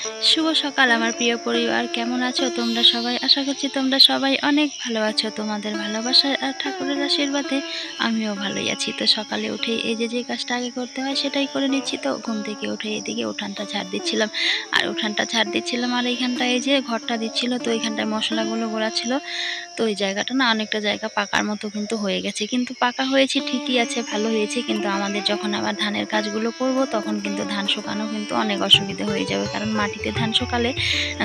শুভ সকাল আমার প্রিয় পরিবার, কেমন আছো তোমরা সবাই? আশা করছি তোমরা সবাই অনেক ভালো আছো। তোমাদের ভালোবাসায় আর ঠাকুরের আশীর্বাদে আমিও ভালোই আছি। তো সকালে উঠে এই যে কাজটা আগে করতে হয় সেটাই করে নিচ্ছি। তো ঘুম থেকে উঠে এদিকে উঠানটা ঝাড় দিচ্ছিলাম আর এইখানটা এই যে ঘরটা দিচ্ছিল, তো এইখানটায় মশলাগুলো গোড়াচ্ছিল। তো এই জায়গাটা না অনেকটা জায়গা পাকার মতো কিন্তু হয়ে গেছে, কিন্তু পাকা হয়েছে ঠিকই আছে, ভালো হয়েছে। কিন্তু আমাদের যখন আবার ধানের কাজগুলো করব তখন কিন্তু ধান শুকানো কিন্তু অনেক অসুবিধা হয়ে যাবে, কারণ মাটিতে ধান শুকালে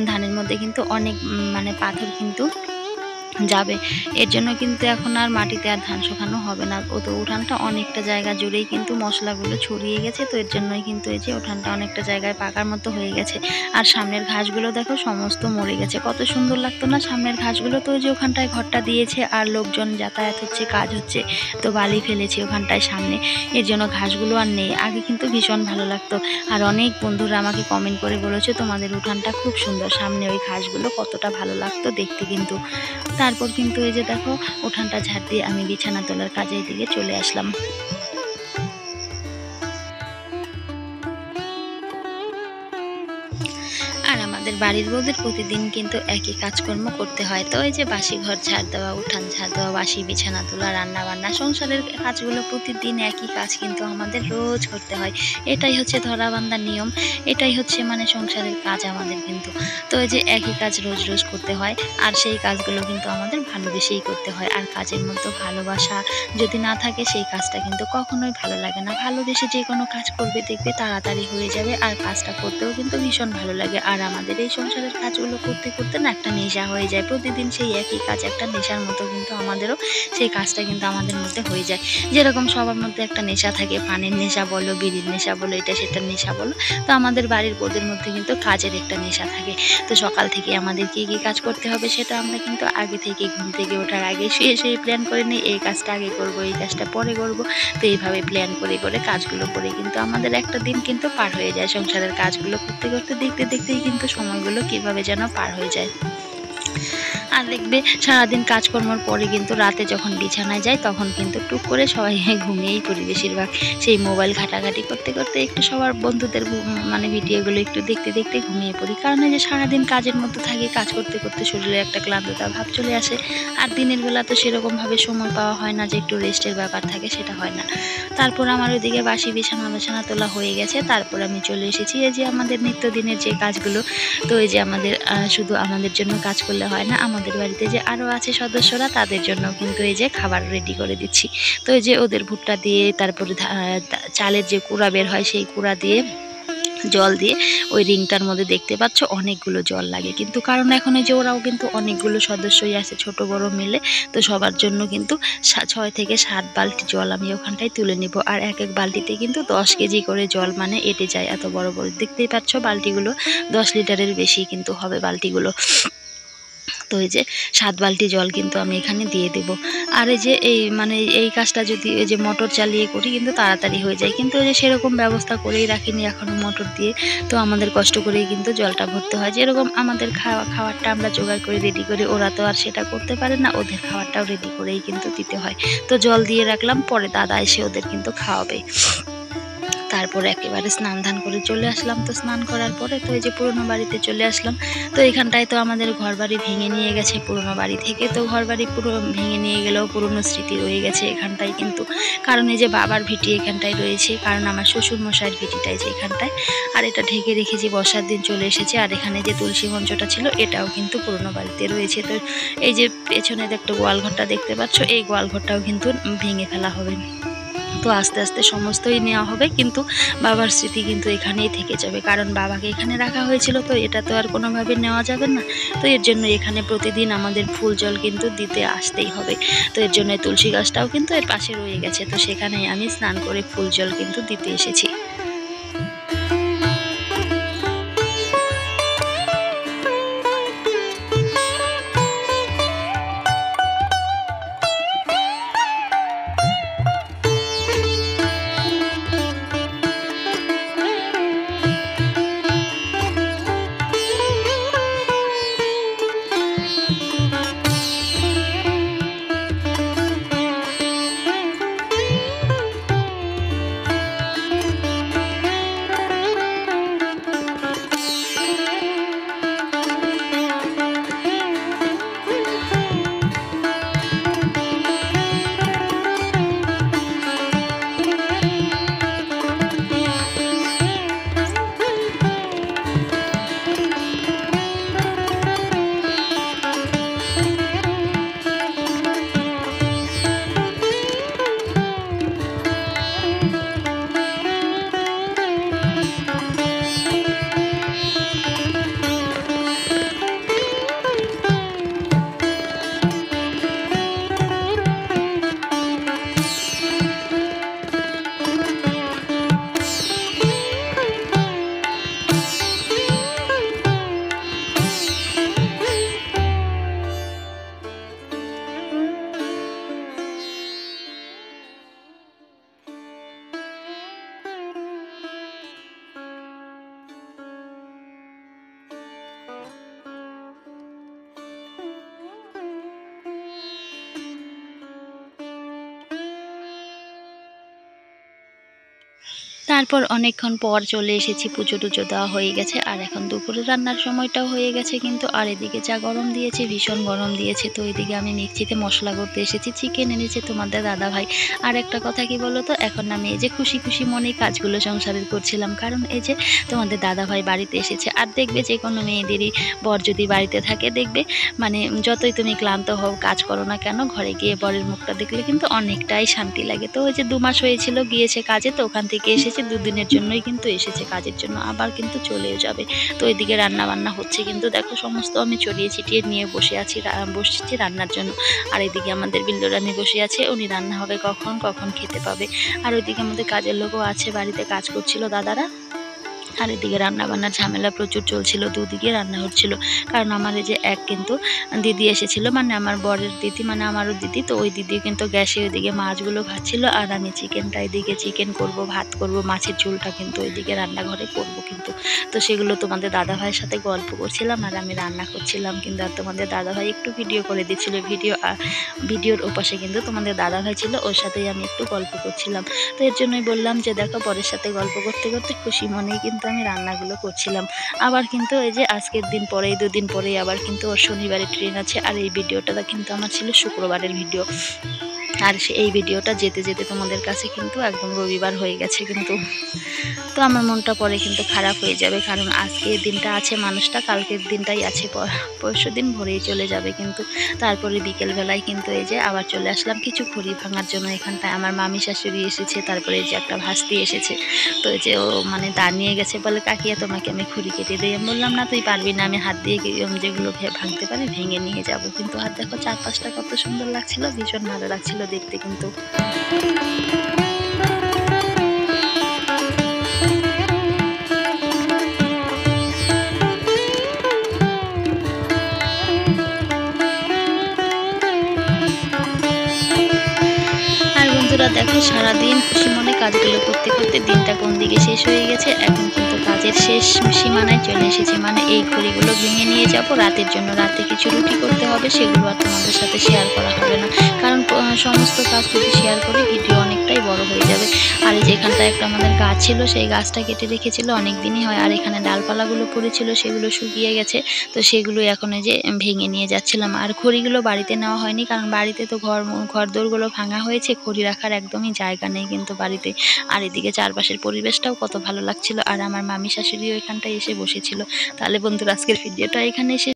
ধানের মধ্যে কিন্তু অনেক মানে পাথর কিন্তু যাবে। এর জন্য কিন্তু এখন আর মাটিতে আর ধান শুকানো হবে না। ও তো উঠানটা অনেকটা জায়গা জুড়েই কিন্তু মশলাগুলো ছড়িয়ে গেছে, তো এর জন্যই কিন্তু এই যে উঠানটা অনেকটা জায়গায় পাকার মতো হয়ে গেছে। আর সামনের ঘাসগুলো দেখো সমস্ত মরে গেছে, কত সুন্দর লাগতো না সামনের ঘাসগুলো। তো ওই যে ওখানটায় ঘরটা দিয়েছে আর লোকজন যাতায়াত হচ্ছে, কাজ হচ্ছে, তো বালি ফেলেছে ওখানটায় সামনে, এর জন্য ঘাসগুলো আর নেই। আগে কিন্তু ভীষণ ভালো লাগতো। আর অনেক বন্ধুরা আমাকে কমেন্ট করে বলেছে তোমাদের উঠানটা খুব সুন্দর, সামনে ওই ঘাসগুলো কতটা ভালো লাগতো দেখতে। কিন্তু তারপর কিন্তু এই যে দেখো উঠানটা ঝাড় দিয়ে আমি বিছানা তোলার কাজের দিকে চলে আসলাম। আর আমাদের বাড়ির বউদের প্রতিদিন কিন্তু একই কাজকর্ম করতে হয়। তো এই যে বাসি ঘর ঝাড় দেওয়া, উঠান ঝাড় দেওয়া, বাসি বিছানা তোলা, রান্না বান্না, সংসারের কাজগুলো প্রতিদিন একই কাজ কিন্তু আমাদের রোজ করতে হয়। এটাই হচ্ছে ধরাবান্ধা নিয়ম, এটাই হচ্ছে মানে সংসারের কাজ আমাদের কিন্তু। তো এই যে একই কাজ রোজ রোজ করতে হয়, আর সেই কাজগুলো কিন্তু আমাদের ভালোবেসেই করতে হয়। আর কাজের মধ্যে ভালোবাসা যদি না থাকে সেই কাজটা কিন্তু কখনোই ভালো লাগে না। ভালোবেসে যে কোনো কাজ করবে দেখবে তাড়াতাড়ি হয়ে যাবে, আর কাজটা করতেও কিন্তু ভীষণ ভালো লাগে। আর আমাদের এই সংসারের কাজগুলো করতে করতে না একটা নেশা হয়ে যায়, প্রতিদিন সেই একই কাজ একটা নেশার মতো কিন্তু আমাদেরও সেই কাজটা কিন্তু আমাদের মধ্যে হয়ে যায়। যেরকম সবার মধ্যে একটা নেশা থাকে, পানের নেশা বলো, বিড়ির নেশা বলো, এটা সেটার নেশা বলো, তো আমাদের বাড়ির বউদের মধ্যে কিন্তু কাজের একটা নেশা থাকে। তো সকাল থেকে আমাদের কি কি কাজ করতে হবে সেটা আমরা কিন্তু আগে থেকে ঘুম থেকে ওঠার আগে শুয়ে শুয়ে প্ল্যান করে নিই, এই কাজটা আগে করব, এই কাজটা পরে করব। তো এইভাবে প্ল্যান করে করে কাজগুলো করে কিন্তু আমাদের একটা দিন কিন্তু পার হয়ে যায়। সংসারের কাজগুলো করতে করতে দেখতে দেখতেই কিন্তু সময়গুলো কিভাবে যেন পার হয়ে যায়। আর দেখবে সারাদিন কাজকর্মর পরে কিন্তু রাতে যখন বিছানায় যাই তখন কিন্তু টুক করে সবাই ঘুমিয়েই পড়ি বেশিরভাগ। সেই মোবাইল ঘাটাঘাটি করতে করতে একটু সবার বন্ধুদের মানে ভিডিওগুলো একটু দেখতে দেখতে ঘুমিয়ে পড়ি, কারণ এই যে সারাদিন কাজের মধ্যে থাকি, কাজ করতে করতে শরীরে একটা ক্লান্ততা ভাব চলে আসে। আর দিনের বেলা তো সেরকমভাবে সময় পাওয়া হয় না যে একটু রেস্টের ব্যাপার থাকে, সেটা হয় না। তারপর আমার ওইদিকে বাসি বিছানা তোলা হয়ে গেছে, তারপর আমি চলে এসেছি এই যে আমাদের নিত্যদিনের যে কাজগুলো। তো এই যে আমাদের শুধু আমাদের জন্য কাজ করলে হয় না, আমাদের বাড়িতে যে আরও আছে সদস্যরা তাদের জন্য কিন্তু এই যে খাবার রেডি করে দিচ্ছি। তো এই যে ওদের ভুট্টা দিয়ে, তারপরে চালের যে কুড়া বের হয় সেই কুড়া দিয়ে, জল দিয়ে, ওই রিংটার মধ্যে দেখতে পাচ্ছ অনেকগুলো জল লাগে, কিন্তু কারণ এখন এই যে ওরাও কিন্তু অনেকগুলো সদস্যই আছে ছোট বড় মিলে। তো সবার জন্য কিন্তু 6 থেকে 7 বালতি জল আমি ওখানটায় তুলে নিব। আর এক এক বালতিতে কিন্তু 10 কেজি করে জল মানে এঁটে যায়, এত বড় বড় দেখতেই পাচ্ছ বালতিগুলো, 10 লিটারের বেশি কিন্তু হবে বালতিগুলো। তো এই যে 7 বালতি জল কিন্তু আমি এখানে দিয়ে দেব। আর এই যে এই কাজটা যদি এই যে মোটর চালিয়ে করি কিন্তু তাড়াতাড়ি হয়ে যায়, কিন্তু ওই যে সেরকম ব্যবস্থা করেই রাখিনি এখনো মোটর দিয়ে। তো আমাদের কষ্ট করেই কিন্তু জলটা ভরতে হয়। যেরকম আমাদের খাবারটা আমরা জোগাড় করে রেডি করি, ওরা তো আর সেটা করতে পারে না, ওদের খাবারটাও রেডি করেই কিন্তু দিতে হয়। তো জল দিয়ে রাখলাম, পরে দাদা এসে ওদের কিন্তু খাওয়াবে। তারপর একেবারে স্নান ধান করে চলে আসলাম। তো স্নান করার পরে তো এই যে পুরোনো বাড়িতে চলে আসলাম। তো এখানটায় তো আমাদের ঘর বাড়ি ভেঙে নিয়ে গেছে পুরোনো বাড়ি থেকে, তো ঘর বাড়ি পুরো ভেঙে নিয়ে গেলেও পুরোনো স্মৃতি রয়ে গেছে এখানটায় কিন্তু। কারণ এই যে বাবার ভিটি এখানটায় রয়েছে, কারণ আমার শ্বশুর মশাইয়ের ভিটিটাই যে এখানটায়। আর এটা ঢেকে রেখেছি, বর্ষার দিন চলে এসেছে। আর এখানে যে তুলসী মঞ্চটা ছিল এটাও কিন্তু পুরোনো বাড়িতে রয়েছে। তো এই যে পেছনে একটা গোয়াল ঘরটা দেখতে পাচ্ছ, এই গোয়াল ঘরটাও কিন্তু ভেঙে ফেলা হবে। তো আস্তে আস্তে সমস্তই নেওয়া হবে, কিন্তু বাবার স্মৃতি কিন্তু এখানেই থেকে যাবে, কারণ বাবাকে এখানে রাখা হয়েছিল, তো এটা তো আর কোনোভাবে নেওয়া যাবে না। তো এর জন্য এখানে প্রতিদিন আমাদের ফুল জল কিন্তু দিতে আসতেই হবে। তো এর জন্য তুলসী গাছটাও কিন্তু এর পাশে রয়ে গেছে, তো সেখানেই আমি স্নান করে ফুল জল কিন্তু দিতে এসেছি। তারপর অনেকক্ষণ পর চলে এসেছি, পুজো টুজো দেওয়া হয়ে গেছে আর এখন দুপুরে রান্নার সময়টাও হয়ে গেছে কিন্তু। আর এদিকে যা গরম দিয়েছে, ভীষণ গরম দিয়েছে। তো এদিকে আমি মিক্সিতে মশলা করতে এসেছি, চিকেন এনেছে তোমাদের দাদাভাই। আর একটা কথা কি বলো তো, এখন আমি এই যে খুশি খুশি মনে কাজগুলো সংসারের করছিলাম, কারণ এই যে তোমাদের দাদাভাই বাড়িতে এসেছে। আর দেখবে যে কোনো মেয়েদেরই বর যদি বাড়িতে থাকে, দেখবে মানে যতই তুমি ক্লান্ত হও, কাজ করো না কেন, ঘরে গিয়ে বরের মুখটা দেখলে কিন্তু অনেকটাই শান্তি লাগে। তো ওই যে 2 মাস হয়েছিল গিয়েছে কাজে, তো ওখান থেকে এসেছে 2 দিনের জন্যই কিন্তু এসেছে কাজের জন্য, আবার কিন্তু চলেও যাবে। তো এদিকে রান্না বান্না হচ্ছে কিন্তু, দেখো সমস্ত আমি ছড়িয়ে ছিটিয়ে নিয়ে বসেছি রান্নার জন্য। আর এদিকে আমাদের বিল্লো রানী বসে আছে, উনি রান্না হবে কখন কখন খেতে পাবে। আর ওইদিকে আমাদের কাজের লোকও আছে, বাড়িতে কাজ করছিল দাদারা। আর এদিকে রান্নাবান্নার ঝামেলা প্রচুর চলছিল, দুদিকে রান্না হচ্ছিল। কারণ আমার এই যে এক কিন্তু দিদি এসেছিল, মানে আমার বরের দিদি, মানে আমারও দিদি। তো ওই দিদি কিন্তু গ্যাসে ওইদিকে মাছগুলো ভাজছিল, আর আমি চিকেনটা এদিকে চিকেন করব, ভাত করব, মাছের ঝোলটা কিন্তু ওইদিকে রান্নাঘরে করব কিন্তু। তো সেগুলো তোমাদের দাদাভাইয়ের সাথে গল্প করছিলাম আর আমি রান্না করছিলাম কিন্তু। আর তোমাদের দাদাভাই একটু ভিডিও করে দিচ্ছিল, ভিডিওর ওপাশে কিন্তু তোমাদের দাদাভাই ছিল, ওর সাথেই আমি একটু গল্প করছিলাম। তো এর জন্যই বললাম যে দেখো, বরের সাথে গল্প করতে করতে খুশি মনেই কিন্তু আমি রান্নাগুলো করছিলাম। আবার কিন্তু এই যে আজকের দিন পরেই 2 দিন পরেই আবার কিন্তু ওর শনিবারে ট্রেন আছে। আর এই ভিডিওটা কিন্তু আমার ছিল শুক্রবারের ভিডিও। আর এই ভিডিওটা যেতে যেতে তোমাদের কাছে কিন্তু একদম রবিবার হয়ে গেছে কিন্তু। তো আমার মনটা পরে কিন্তু খারাপ হয়ে যাবে, কারণ আজকের দিনটা আছে মানুষটা, কালকের দিনটাই আছে, পরশু দিন ভোরেই চলে যাবে কিন্তু। তারপরে বিকেলবেলায় কিন্তু এই যে আবার চলে আসলাম কিছু খড়ি ভাঙার জন্য। এখানটায় আমার মামি শাশুড়ি এসেছে, তারপরে এই যে একটা ভাস্তি এসেছে। তো এই যে ও মানে দাঁড় নিয়ে গেছে, বলে কাকিয়া তোমাকে আমি খড়ি কেটে দিই। আমি বললাম না তুই পারবি না, আমি হাত দিয়ে যেগুলো ভাঙতে পারি ভেঙে নিয়ে যাব কিন্তু। আর দেখো চারপাশটা কত সুন্দর লাগছিল, ভীষণ ভালো লাগছিল দেখতে কিন্তু। আর বন্ধুরা দেখো, সারাদিন খুশি মনে কাজগুলো করতে করতে দিনটা কোন দিকে শেষ হয়ে গেছে। এখন কিন্তু কাজের শেষ সীমানায় চলে এসেছে, মানে এই ঘড়িগুলো ভেঙে নিয়ে যাব রাতের জন্য। রাতে কিছু রুটি করতে হবে, সেগুলো আর তোমাদের সাথে শেয়ার করা হবে না, কারণ সমস্ত কাজ যদি শেয়ার করি ভিডিও অনেকটাই বড় হয়ে যাবে। আর এই যে এখানটা একটা আমাদের গাছ ছিল, সেই গাছটা কেটে রেখেছিল অনেক দিনই হয়। আর এখানে ডালপালাগুলো পড়েছিল, সেগুলো শুকিয়ে গেছে। তো সেগুলো এখন এই যে ভেঙে নিয়ে যাচ্ছিলাম। আর খড়িগুলো বাড়িতে নেওয়া হয়নি, কারণ বাড়িতে তো ঘরদোরগুলো ভাঙা হয়েছে, খড়ি রাখার একদমই জায়গা নেই কিন্তু বাড়িতে। আর এদিকে চারপাশের পরিবেশটাও কত ভালো লাগছিল। আর আমার মামি শাশুড়িও এখানটায় এসে বসেছিল। তাহলে বন্ধুরা, আজকের ভিডিওটা এখানে এসে